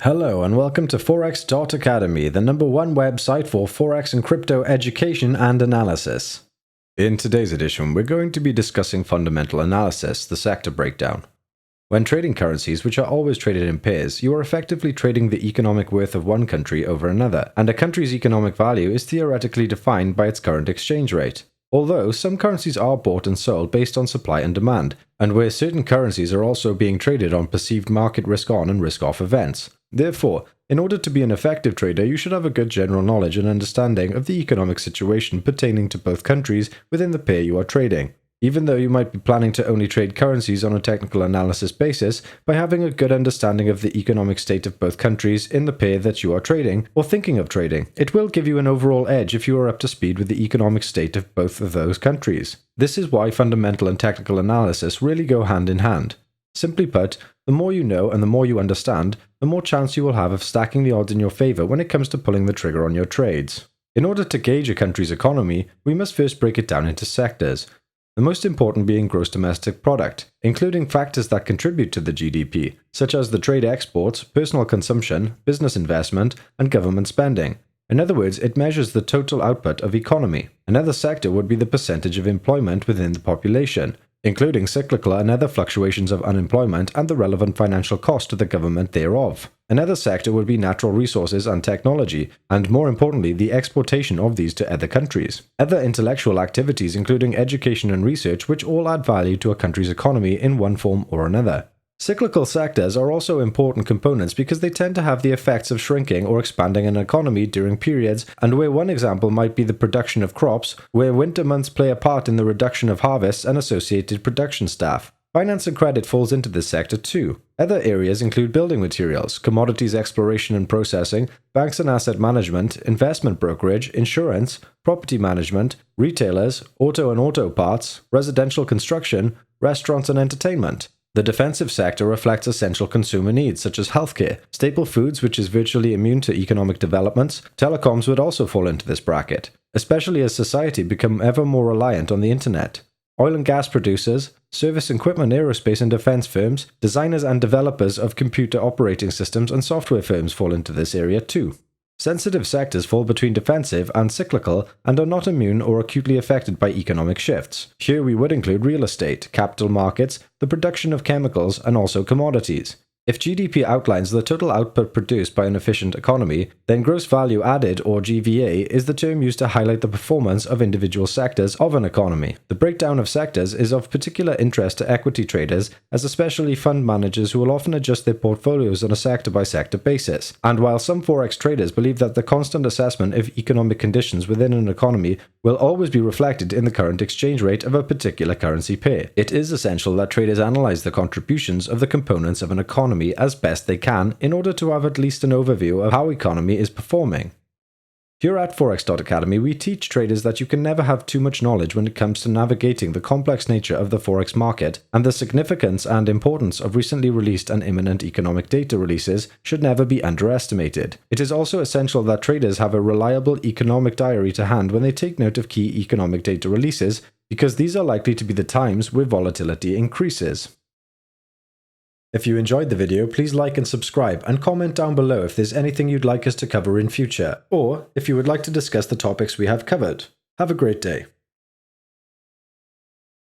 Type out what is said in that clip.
Hello and welcome to Forex.Academy, the #1 website for Forex and crypto education and analysis. In today's edition, we're going to be discussing fundamental analysis, the sector breakdown. When trading currencies, which are always traded in pairs, you are effectively trading the economic worth of one country over another, and a country's economic value is theoretically defined by its current exchange rate. Although some currencies are bought and sold based on supply and demand, and where certain currencies are also being traded on perceived market risk-on and risk-off events. Therefore, in order to be an effective trader, you should have a good general knowledge and understanding of the economic situation pertaining to both countries within the pair you are trading. Even though you might be planning to only trade currencies on a technical analysis basis, by having a good understanding of the economic state of both countries in the pair that you are trading or thinking of trading, it will give you an overall edge if you are up to speed with the economic state of both of those countries. This is why fundamental and technical analysis really go hand in hand. Simply put, the more you know and the more you understand, the more chance you will have of stacking the odds in your favor when it comes to pulling the trigger on your trades. In order to gauge a country's economy, we must first break it down into sectors. The most important being gross domestic product, including factors that contribute to the GDP, such as the trade exports, personal consumption, business investment, and government spending. In other words, it measures the total output of economy. Another sector would be the percentage of employment within the population, including cyclical and other fluctuations of unemployment and the relevant financial cost to the government thereof. Another sector would be natural resources and technology, and more importantly, the exportation of these to other countries. Other intellectual activities including education and research, which all add value to a country's economy in one form or another. Cyclical sectors are also important components because they tend to have the effects of shrinking or expanding an economy during periods, and where one example might be the production of crops, where winter months play a part in the reduction of harvests and associated production staff. Finance and credit falls into this sector too. Other areas include building materials, commodities exploration and processing, banks and asset management, investment brokerage, insurance, property management, retailers, auto parts, residential construction, restaurants and entertainment. The defensive sector reflects essential consumer needs such as healthcare, staple foods which is virtually immune to economic developments. Telecoms would also fall into this bracket, especially as society become ever more reliant on the internet. Oil and gas producers, service equipment, aerospace and defense firms, designers and developers of computer operating systems and software firms fall into this area too. Sensitive sectors fall between defensive and cyclical and are not immune or acutely affected by economic shifts. Here we would include real estate, capital markets, the production of chemicals, and also commodities. If GDP outlines the total output produced by an efficient economy, then gross value added, or GVA, is the term used to highlight the performance of individual sectors of an economy. The breakdown of sectors is of particular interest to equity traders, as especially fund managers who will often adjust their portfolios on a sector-by-sector basis. And while some Forex traders believe that the constant assessment of economic conditions within an economy will always be reflected in the current exchange rate of a particular currency pair, it is essential that traders analyze the contributions of the components of an economy as best they can in order to have at least an overview of how economy is performing. Here at Forex.Academy, we teach traders that you can never have too much knowledge when it comes to navigating the complex nature of the Forex market, and the significance and importance of recently released and imminent economic data releases should never be underestimated. It is also essential that traders have a reliable economic diary to hand when they take note of key economic data releases, because these are likely to be the times where volatility increases. If you enjoyed the video, please like and subscribe, and comment down below if there's anything you'd like us to cover in future, or if you would like to discuss the topics we have covered. Have a great day.